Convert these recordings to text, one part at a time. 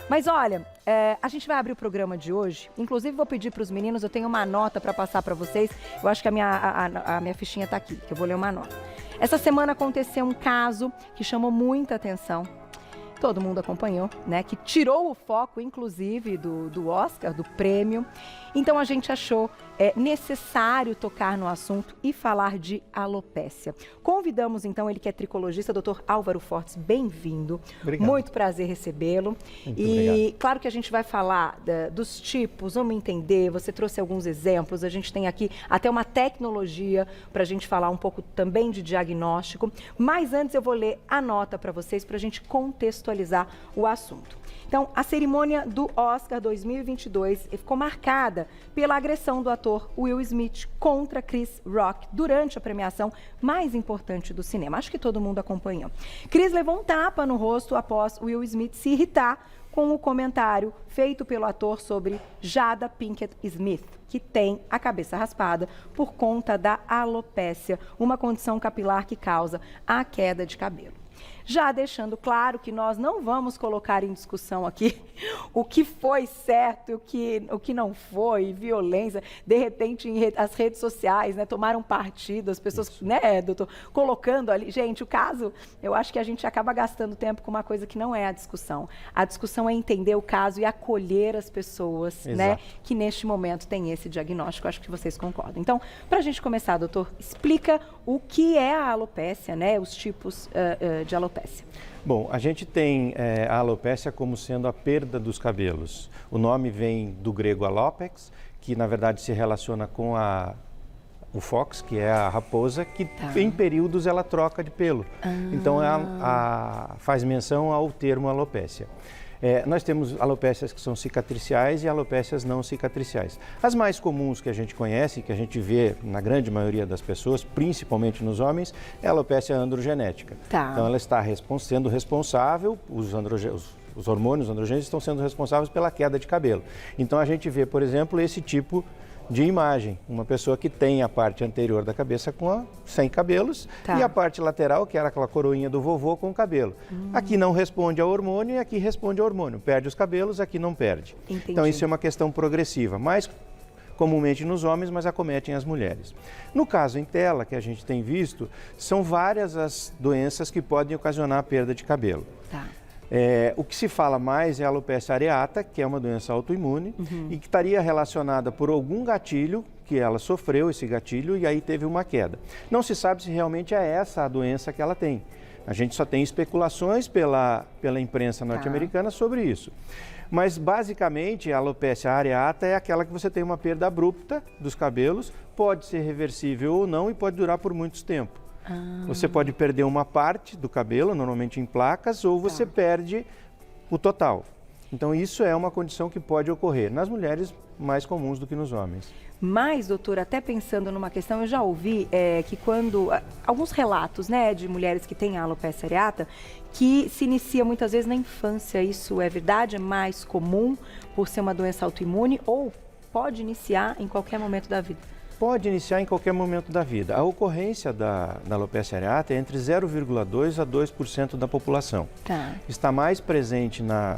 Mas olha, a gente vai abrir o programa de hoje. Inclusive, vou pedir para os meninos, eu tenho uma nota para passar para vocês. Eu acho que a minha fichinha está aqui, que eu vou ler uma nota. Essa semana aconteceu um caso que chamou muita atenção. Todo mundo acompanhou, né? Que tirou o foco, inclusive, do Oscar, do prêmio. Então, a gente achou necessário tocar no assunto e falar de alopécia. Convidamos, então, ele que é tricologista, Dr. Álvaro Fortes. Bem-vindo. Obrigado. Muito prazer recebê-lo. Obrigado. Claro que a gente vai falar dos tipos, vamos entender. Você trouxe alguns exemplos. A gente tem aqui até uma tecnologia para a gente falar um pouco também de diagnóstico. Mas antes eu vou ler a nota para vocês, para a gente contextualizar o assunto. Então, a cerimônia do Oscar 2022 ficou marcada pela agressão do ator Will Smith contra Chris Rock durante a premiação mais importante do cinema. Acho que todo mundo acompanhou. Chris levou um tapa no rosto após Will Smith se irritar com o comentário feito pelo ator sobre Jada Pinkett Smith, que tem a cabeça raspada por conta da alopécia, uma condição capilar que causa a queda de cabelo. Já deixando claro que nós não vamos colocar em discussão aqui o que foi certo e o que não foi, violência. De repente, as redes sociais, né, tomaram partido, as pessoas, né, doutor, colocando ali. Gente, o caso, eu acho que a gente acaba gastando tempo com uma coisa que não é a discussão. A discussão é entender o caso e acolher as pessoas, né, que neste momento tem esse diagnóstico. Acho que vocês concordam. Então, para a gente começar, doutor, explica o que é a alopécia, né, os tipos de alopécia. Bom, a gente tem a alopécia como sendo a perda dos cabelos. O nome vem do grego alopex, que na verdade se relaciona com o fox, que é a raposa, que em períodos ela troca de pelo. Então faz menção ao termo alopécia. Nós temos alopécias que são cicatriciais e alopécias não cicatriciais. As mais comuns que a gente conhece, que a gente vê na grande maioria das pessoas, principalmente nos homens, é a alopécia androgenética. Então ela está sendo responsável, os hormônios androgênicos estão sendo responsáveis pela queda de cabelo. Então a gente vê, por exemplo, esse tipo de imagem, uma pessoa que tem a parte anterior da cabeça sem cabelos e a parte lateral, que era aquela coroinha do vovô, com cabelo. Aqui não responde ao hormônio e aqui responde ao hormônio. Perde os cabelos, aqui não perde. Entendi. Então isso é uma questão progressiva, mais comumente nos homens, mas acometem as mulheres. No caso em tela, que a gente tem visto, são várias as doenças que podem ocasionar a perda de cabelo. O que se fala mais é a alopecia areata, que é uma doença autoimune e que estaria relacionada por algum gatilho, que ela sofreu esse gatilho e aí teve uma queda. Não se sabe se realmente é essa a doença que ela tem. A gente só tem especulações pela imprensa norte-americana sobre isso. Mas basicamente a alopecia areata é aquela que você tem uma perda abrupta dos cabelos, pode ser reversível ou não e pode durar por muito tempo. Você pode perder uma parte do cabelo, normalmente em placas, ou você perde o total. Então isso é uma condição que pode ocorrer nas mulheres mais comuns do que nos homens. Mas, doutor, até pensando numa questão, eu já ouvi que alguns relatos, né, de mulheres que têm a alopecia areata, que se inicia muitas vezes na infância. Isso é verdade? É mais comum por ser uma doença autoimune ou pode iniciar em qualquer momento da vida? Pode iniciar em qualquer momento da vida. A ocorrência da alopecia areata é entre 0,2% a 2% da população. Está mais presente na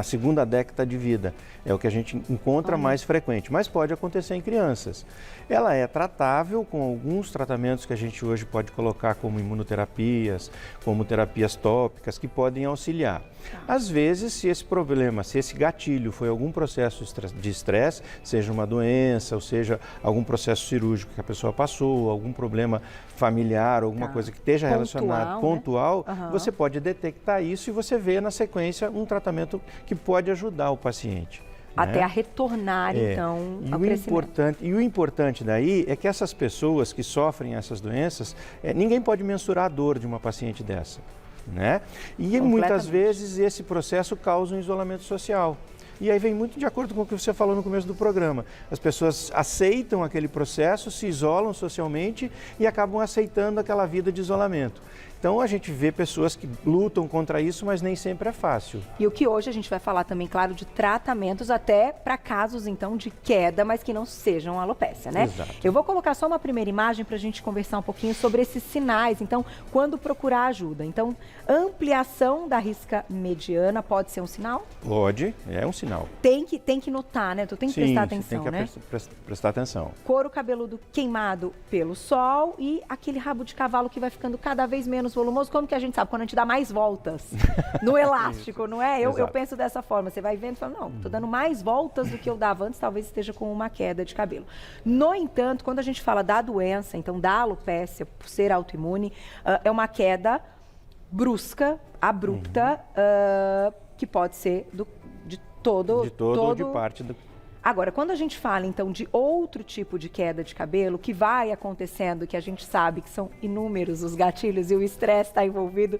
segunda década de vida. É o que a gente encontra mais frequente, mas pode acontecer em crianças. Ela é tratável com alguns tratamentos que a gente hoje pode colocar como imunoterapias, como terapias tópicas, que podem auxiliar. Às vezes, se esse gatilho foi algum processo de estresse, seja uma doença, ou seja algum processo cirúrgico que a pessoa passou, algum problema familiar, alguma coisa que esteja relacionada pontual, você pode detectar isso e você vê na sequência um tratamento que pode ajudar o paciente. Até a retornar, então, ao crescimento. E o importante daí é que essas pessoas que sofrem essas doenças, ninguém pode mensurar a dor de uma paciente dessa, né? E muitas vezes esse processo causa um isolamento social. E aí vem muito de acordo com o que você falou no começo do programa. As pessoas aceitam aquele processo, se isolam socialmente e acabam aceitando aquela vida de isolamento. Então a gente vê pessoas que lutam contra isso, mas nem sempre é fácil. E o que hoje a gente vai falar também, claro, de tratamentos até para casos, então, de queda, mas que não sejam alopécia, né? Exato. Eu vou colocar só uma primeira imagem para a gente conversar um pouquinho sobre esses sinais. Então, quando procurar ajuda. Então, ampliação da risca mediana pode ser um sinal? Pode, é um sinal. Tem que notar, né? Tu tem que prestar atenção, tem que né? prestar atenção. Couro cabeludo queimado pelo sol e aquele rabo de cavalo que vai ficando cada vez menos volumoso. Como que a gente sabe? Quando a gente dá mais voltas no elástico, não é? Eu penso dessa forma. Você vai vendo e fala, não, tô dando mais voltas do que eu dava antes, talvez esteja com uma queda de cabelo. No entanto, quando a gente fala da doença, então da alopécia, por ser autoimune, é uma queda brusca, abrupta, que pode ser de todo ou de parte do... Agora, quando a gente fala, então, de outro tipo de queda de cabelo, que vai acontecendo, que a gente sabe que são inúmeros os gatilhos e o estresse está envolvido,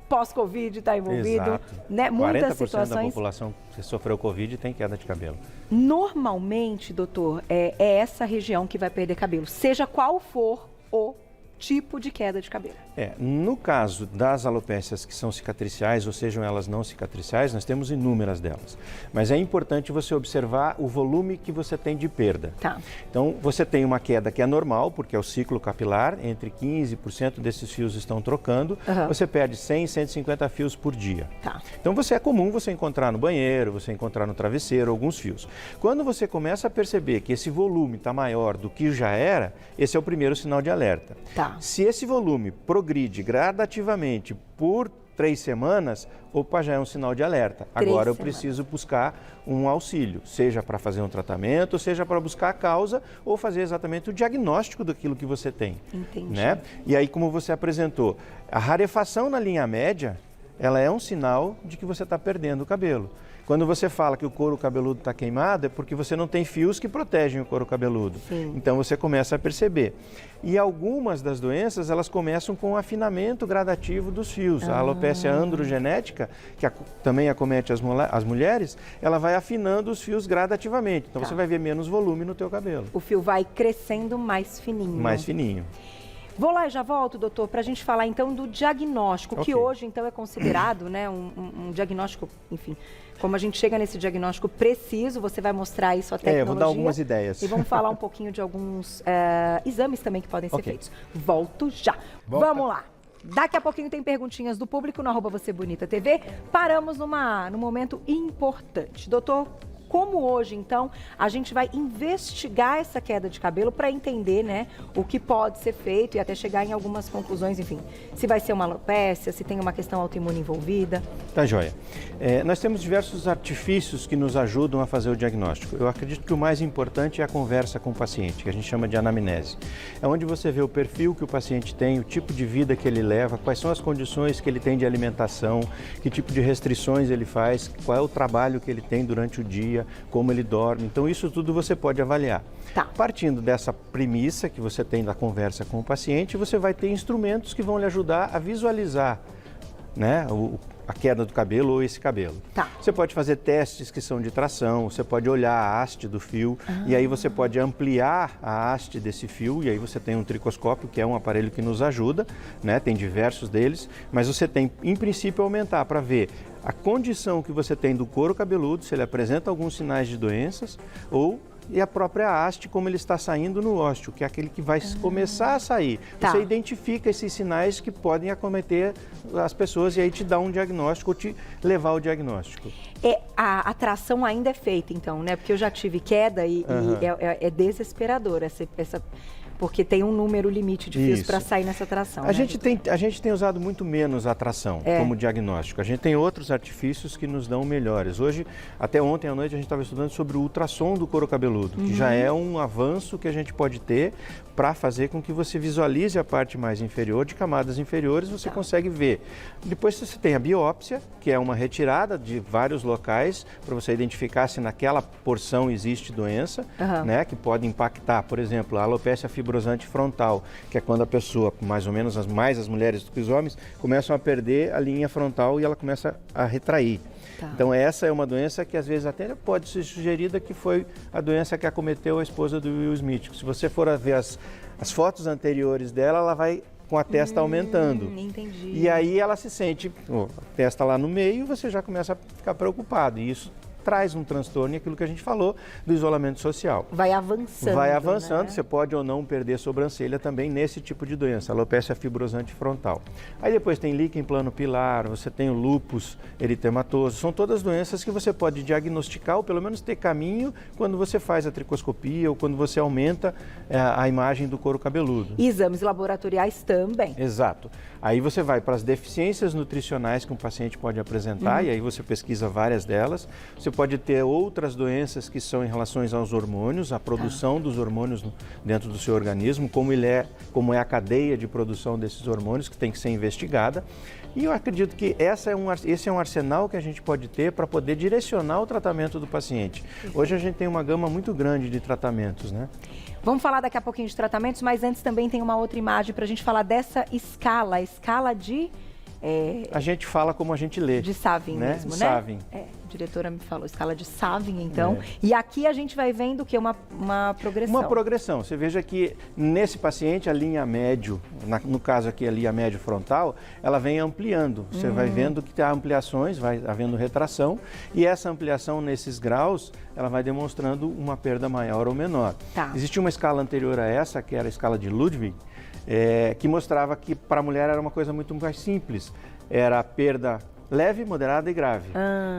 pós-Covid está envolvido, Exato. né? Muitas 40% situações. da população que sofreu Covid tem queda de cabelo. Normalmente, doutor, é essa região que vai perder cabelo, seja qual for o tipo de queda de cabelo. No caso das alopécias que são cicatriciais, ou sejam elas não cicatriciais, nós temos inúmeras delas. Mas é importante você observar o volume que você tem de perda. Tá. Então, você tem uma queda que é normal, porque é o ciclo capilar, entre 15% desses fios estão trocando, você perde 100, 150 fios por dia. Tá. Então, é comum você encontrar no banheiro, você encontrar no travesseiro alguns fios. Quando você começa a perceber que esse volume está maior do que já era, esse é o primeiro sinal de alerta. Tá. Se esse volume progride gradativamente por 3 semanas, opa, já é um sinal de alerta. Agora eu preciso buscar um auxílio, seja para fazer um tratamento, seja para buscar a causa ou fazer exatamente o diagnóstico daquilo que você tem. Entendi. Né? E aí, como você apresentou, a rarefação na linha média, ela é um sinal de que você está perdendo o cabelo. Quando você fala que o couro cabeludo está queimado, é porque você não tem fios que protegem o couro cabeludo. Sim. Então você começa a perceber. E algumas das doenças, elas começam com o afinamento gradativo dos fios. A alopécia androgenética, que também acomete as mulheres, ela vai afinando os fios gradativamente. Então você vai ver menos volume no teu cabelo. O fio vai crescendo mais fininho. Mais fininho. Vou lá e já volto, doutor, para a gente falar então do diagnóstico, que hoje então é considerado, né, um diagnóstico, enfim, como a gente chega nesse diagnóstico preciso, você vai mostrar isso a tecnologia. Eu vou dar algumas ideias. E vamos falar um pouquinho de alguns exames também que podem ser feitos. Volto já. Vamos lá. Daqui a pouquinho tem perguntinhas do público no @VocêBonitaTV. Paramos num momento importante. Doutor, como hoje, então, a gente vai investigar essa queda de cabelo para entender, né, o que pode ser feito e até chegar em algumas conclusões, enfim, se vai ser uma alopécia, se tem uma questão autoimune envolvida. Tá joia. Nós temos diversos artifícios que nos ajudam a fazer o diagnóstico. Eu acredito que o mais importante é a conversa com o paciente, que a gente chama de anamnese. É onde você vê o perfil que o paciente tem, o tipo de vida que ele leva, quais são as condições que ele tem de alimentação, que tipo de restrições ele faz, qual é o trabalho que ele tem durante o dia, como ele dorme. Então, isso tudo você pode avaliar. Tá. Partindo dessa premissa que você tem da conversa com o paciente, você vai ter instrumentos que vão lhe ajudar a visualizar, né, a queda do cabelo ou esse cabelo. Tá. Você pode fazer testes que são de tração, você pode olhar a haste do fio e aí você pode ampliar a haste desse fio e aí você tem um tricoscópio, que é um aparelho que nos ajuda, né, tem diversos deles, mas você tem, em princípio, aumentar para ver a condição que você tem do couro cabeludo, se ele apresenta alguns sinais de doenças, e a própria haste, como ele está saindo no ósteo, que é aquele que vai começar a sair. Tá. Você identifica esses sinais que podem acometer as pessoas e aí te dá um diagnóstico ou te levar ao diagnóstico. A atração ainda é feita, então, né? Porque eu já tive queda e é desesperador essa porque tem um número limite de fios para sair nessa tração. A gente tem usado muito menos a tração como diagnóstico. A gente tem outros artifícios que nos dão melhores. Hoje, até ontem à noite, a gente estava estudando sobre o ultrassom do couro cabeludo, que já é um avanço que a gente pode ter para fazer com que você visualize a parte mais inferior, de camadas inferiores, você consegue ver. Depois você tem a biópsia, que é uma retirada de vários locais para você identificar se naquela porção existe doença, né, que pode impactar, por exemplo, a alopecia fibrosante frontal, que é quando a pessoa, mais ou menos mais as mulheres do que os homens, começam a perder a linha frontal e ela começa a retrair. Tá. Então essa é uma doença que às vezes até pode ser sugerida que foi a doença que acometeu a esposa do Will Smith. Se você for a ver as fotos anteriores dela, ela vai com a testa aumentando. Entendi. E aí ela se sente, a testa lá no meio, você já começa a ficar preocupado. E isso traz um transtorno, e aquilo que a gente falou do isolamento social. Vai avançando. Vai avançando, né? Você pode ou não perder sobrancelha também nesse tipo de doença, alopecia fibrosante frontal. Aí depois tem líquen plano pilar, você tem o lúpus eritematoso, são todas doenças que você pode diagnosticar ou pelo menos ter caminho quando você faz a tricoscopia ou quando você aumenta a imagem do couro cabeludo. E exames laboratoriais também. Exato. Aí você vai para as deficiências nutricionais que um paciente pode apresentar, e aí você pesquisa várias delas. Você pode ter outras doenças que são em relação aos hormônios, a produção dos hormônios dentro do seu organismo, como é a cadeia de produção desses hormônios que tem que ser investigada. E eu acredito que esse é um arsenal que a gente pode ter para poder direcionar o tratamento do paciente. Hoje a gente tem uma gama muito grande de tratamentos, né? Vamos falar daqui a pouquinho de tratamentos, mas antes também tem uma outra imagem para a gente falar dessa escala, a escala de... A gente fala como a gente lê. De Savin né? mesmo, né? Savin. A diretora me falou, escala de Savin, então. E aqui a gente vai vendo que uma progressão. Uma progressão. Você veja que nesse paciente a linha médio, no caso aqui a linha médio frontal, ela vem ampliando. Você vai vendo que há ampliações, vai havendo retração, e essa ampliação nesses graus, ela vai demonstrando uma perda maior ou menor. Tá. Existia uma escala anterior a essa, que era a escala de Ludwig, que mostrava que para a mulher era uma coisa muito mais simples. Era a perda leve, moderada e grave.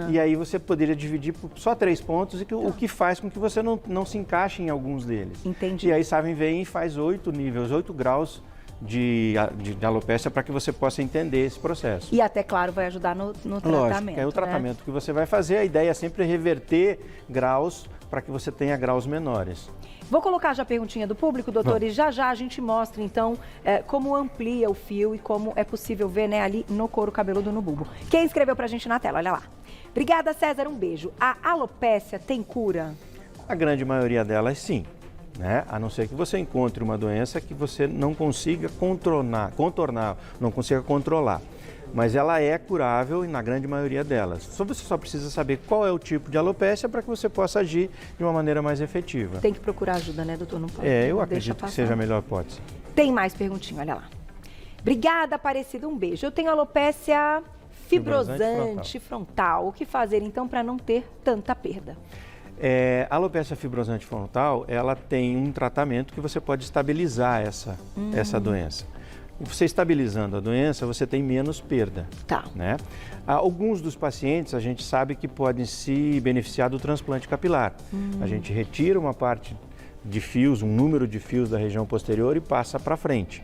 E aí você poderia dividir por só 3 pontos, o que faz com que você não se encaixe em alguns deles. Entendi. E aí Savin vem e faz 8 níveis, 8 graus de alopecia para que você possa entender esse processo. E até, claro, vai ajudar no tratamento. Lógico, é o tratamento que você vai fazer. A ideia é sempre reverter graus para que você tenha graus menores. Vou colocar já a perguntinha do público, doutor, e já a gente mostra, então, como amplia o fio e como é possível ver, né, ali no couro cabeludo, no bulbo. Quem escreveu pra gente na tela? Olha lá. Obrigada, César, um beijo. A alopecia tem cura? A grande maioria delas, sim. Né? A não ser que você encontre uma doença que você não consiga contornar, não consiga controlar. Mas ela é curável na grande maioria delas. Você só precisa saber qual é o tipo de alopecia para que você possa agir de uma maneira mais efetiva. Tem que procurar ajuda, né, doutor? Não pode, eu não acredito que seja a melhor hipótese. Tem mais perguntinha, olha lá. Obrigada, Aparecida, um beijo. Eu tenho alopecia fibrosante frontal. O que fazer, então, para não ter tanta perda? A alopecia fibrosante frontal, ela tem um tratamento que você pode estabilizar essa doença. Você estabilizando a doença, você tem menos perda. Tá. Né? Alguns dos pacientes, a gente sabe que podem se beneficiar do transplante capilar. A gente retira uma parte de fios, um número de fios da região posterior e passa para frente.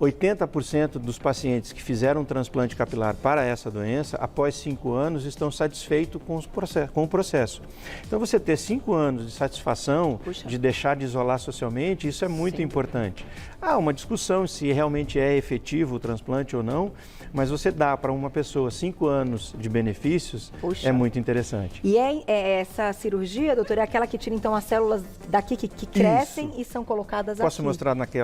80% dos pacientes que fizeram um transplante capilar para essa doença, após 5 anos, estão satisfeitos com o processo. Então, você ter 5 anos de satisfação, de deixar de isolar socialmente, isso é muito importante. Há uma discussão se realmente é efetivo o transplante ou não, mas você dá para uma pessoa 5 anos de benefícios, é muito interessante. E essa cirurgia, doutor, é aquela que tira então as células daqui que crescem e são colocadas aqui? Posso mostrar nessa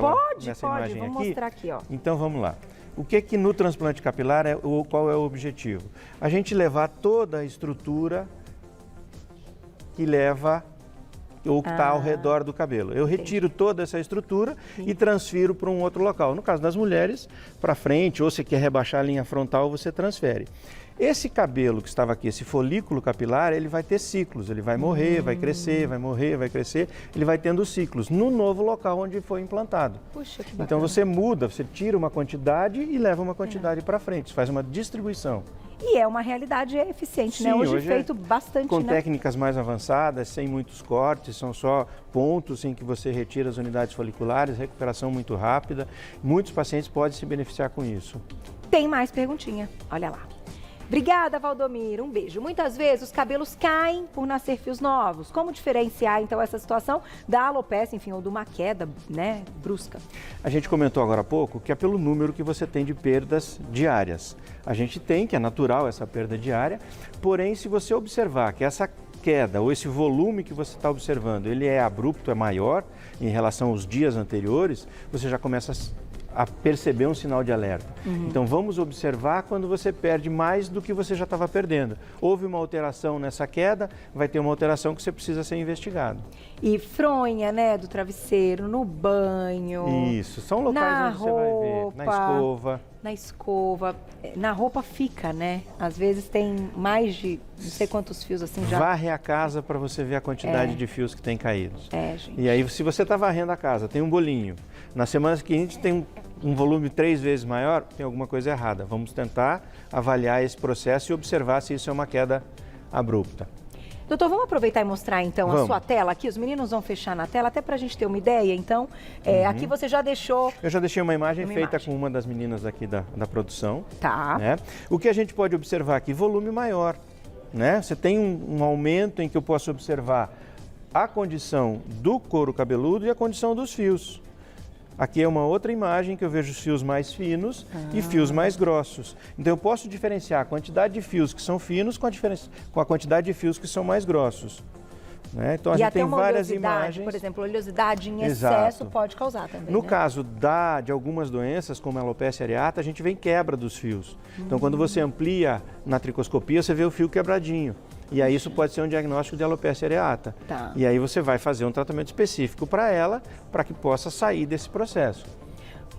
imagem vamos aqui? Mostrar aqui, ó. Então vamos lá. O que no transplante capilar qual é o objetivo? A gente levar toda a estrutura que leva ou que está ao redor do cabelo. Eu retiro toda essa estrutura e transfiro para um outro local. No caso das mulheres, para frente, ou se quer rebaixar a linha frontal, você transfere. Esse cabelo que estava aqui, esse folículo capilar, ele vai ter ciclos, ele vai morrer, vai crescer, vai morrer, vai crescer, ele vai tendo ciclos no novo local onde foi implantado. Puxa, que bacana. Então você muda, você tira uma quantidade e leva uma quantidade para frente, faz uma distribuição. E é uma realidade eficiente, Sim, né? Hoje feito bastante, com né? técnicas mais avançadas, sem muitos cortes, são só pontos em que você retira as unidades foliculares, recuperação muito rápida. Muitos pacientes podem se beneficiar com isso. Tem mais perguntinha, olha lá. Obrigada, Valdomiro. Um beijo. Muitas vezes os cabelos caem por nascer fios novos. Como diferenciar, então, essa situação da alopecia, enfim, ou de uma queda, né, brusca? A gente comentou agora há pouco que é pelo número que você tem de perdas diárias. A gente tem, que é natural essa perda diária, porém, se você observar que essa queda ou esse volume que você está observando, ele é abrupto, é maior em relação aos dias anteriores, você já começa a perceber um sinal de alerta. Então vamos observar quando você perde mais do que você já estava perdendo. Houve uma alteração nessa queda, vai ter uma alteração que você precisa ser investigado. E fronha, né, do travesseiro, no banho. Isso, são locais onde você vai ver, na escova. Na escova, na roupa fica, né? Às vezes tem mais de não sei quantos fios assim já. Varre a casa para você ver a quantidade de fios que tem caídos. Gente. E aí, se você está varrendo a casa, tem um bolinho. Na semana seguinte tem um volume 3 vezes maior, tem alguma coisa errada. Vamos tentar avaliar esse processo e observar se isso é uma queda abrupta. Doutor, vamos aproveitar e mostrar então a sua tela aqui. Os meninos vão fechar na tela, até para a gente ter uma ideia. Então, aqui você já deixou... Eu já deixei uma imagem feita com uma das meninas aqui da produção. Tá. Né? O que a gente pode observar aqui, volume maior. Né? Você tem um aumento em que eu posso observar a condição do couro cabeludo e a condição dos fios. Aqui é uma outra imagem que eu vejo os fios mais finos e fios mais grossos. Então eu posso diferenciar a quantidade de fios que são finos com a quantidade de fios que são mais grossos. Né? Então a gente tem várias imagens. Por exemplo, oleosidade em excesso pode causar também. No caso de algumas doenças, como a alopecia areata, a gente vê quebra dos fios. Então quando você amplia na tricoscopia, você vê o fio quebradinho. E aí isso pode ser um diagnóstico de alopecia areata. Tá. E aí você vai fazer um tratamento específico para ela, para que possa sair desse processo.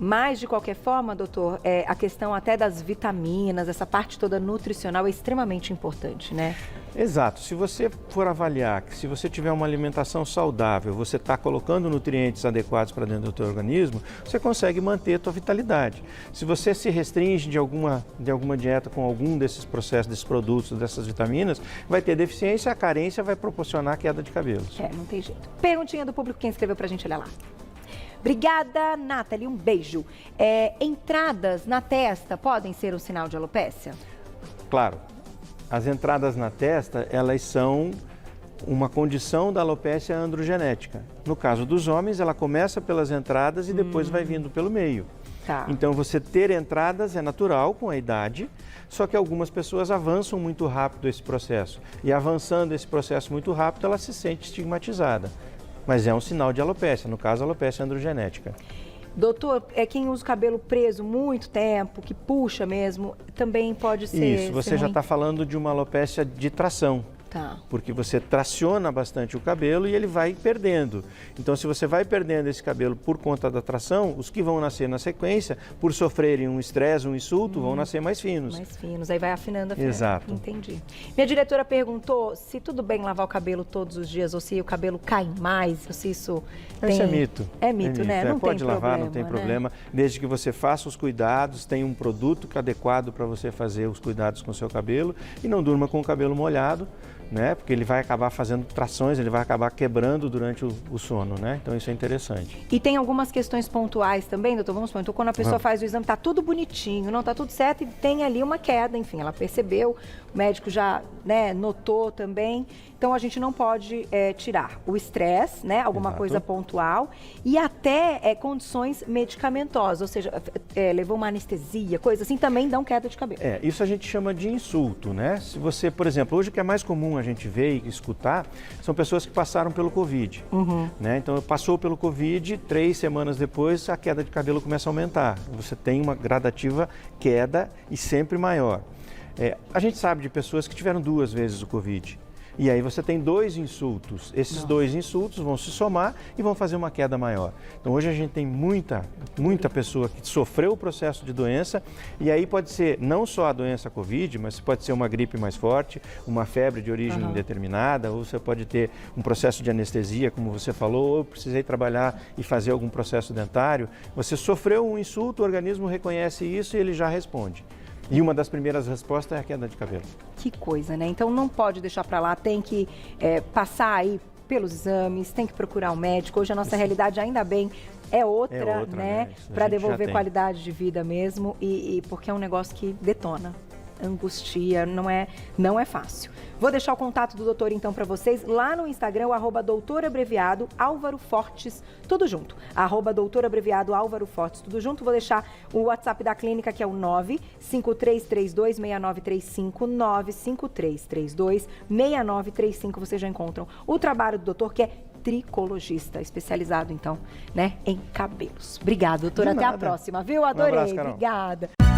Mas, de qualquer forma, doutor, a questão até das vitaminas, essa parte toda nutricional é extremamente importante, né? Exato. Se você for avaliar que se você tiver uma alimentação saudável, você está colocando nutrientes adequados para dentro do teu organismo, você consegue manter a tua vitalidade. Se você se restringe de alguma dieta com algum desses processos, desses produtos, dessas vitaminas, vai ter deficiência, a carência vai proporcionar queda de cabelos. Não tem jeito. Perguntinha do público, quem escreveu para a gente, olha lá. Obrigada, Nathalie, um beijo. Entradas na testa podem ser um sinal de alopécia? Claro. As entradas na testa, elas são uma condição da alopécia androgenética. No caso dos homens, ela começa pelas entradas e depois vai vindo pelo meio. Tá. Então, você ter entradas é natural com a idade, só que algumas pessoas avançam muito rápido esse processo. E avançando esse processo muito rápido, ela se sente estigmatizada. Mas é um sinal de alopécia, no caso, alopecia androgenética. Doutor, quem usa o cabelo preso muito tempo, que puxa mesmo, também pode ser... Isso, você já está falando de uma alopécia de tração. Tá. Porque você traciona bastante o cabelo e ele vai perdendo. Então, se você vai perdendo esse cabelo por conta da tração, os que vão nascer na sequência, por sofrerem um estresse, um insulto, vão nascer mais finos. Mais finos, aí vai afinando. Exato. Entendi. Minha diretora perguntou se tudo bem lavar o cabelo todos os dias ou se o cabelo cai mais, ou se isso tem... Isso é mito. É mito, né? Não pode tem lavar, problema, não tem né? problema. Desde que você faça os cuidados, tenha um produto adequado para você fazer os cuidados com o seu cabelo e não durma com o cabelo molhado. Né? Porque ele vai acabar fazendo trações, ele vai acabar quebrando durante o sono, né? Então isso é interessante. E tem algumas questões pontuais também, doutor? Vamos supor, então quando a pessoa faz o exame, tá tudo bonitinho, não tá tudo certo e tem ali uma queda, enfim, ela percebeu, o médico já, né, notou também. Então a gente não pode tirar o estresse, né? Alguma coisa pontual e até condições medicamentosas, ou seja, levou uma anestesia, coisa assim, também dão queda de cabelo. Isso a gente chama de insulto, né? Se você, por exemplo, hoje o que é mais comum a gente ver e escutar são pessoas que passaram pelo Covid. Né? Então, passou pelo Covid, 3 semanas depois a queda de cabelo começa a aumentar. Você tem uma gradativa queda e sempre maior. A gente sabe de pessoas que tiveram 2 vezes o Covid. E aí você tem 2 insultos. Esses 2 insultos vão se somar e vão fazer uma queda maior. Então hoje a gente tem muita pessoa que sofreu o processo de doença e aí pode ser não só a doença Covid, mas pode ser uma gripe mais forte, uma febre de origem indeterminada, ou você pode ter um processo de anestesia, como você falou, ou eu precisei trabalhar e fazer algum processo dentário. Você sofreu um insulto, o organismo reconhece isso e ele já responde. E uma das primeiras respostas é a queda de cabelo. Que coisa, né? Então não pode deixar para lá, tem que passar aí pelos exames, tem que procurar um médico. Hoje a nossa realidade, ainda bem, é outra, né? Para devolver qualidade de vida mesmo e porque é um negócio que detona, angustia, não é fácil. Vou deixar o contato do doutor então para vocês lá no Instagram, o @doutorabreviado Álvaro Fortes, tudo junto. @doutorabreviado Álvaro Fortes, tudo junto. Vou deixar o WhatsApp da clínica, que é o 953326935, 953326935. Vocês já encontram o trabalho do doutor, que é tricologista, especializado, então, né, em cabelos. Obrigada, doutora. De Até a nada. próxima, viu? Adorei. Um abraço, Carol. Obrigada.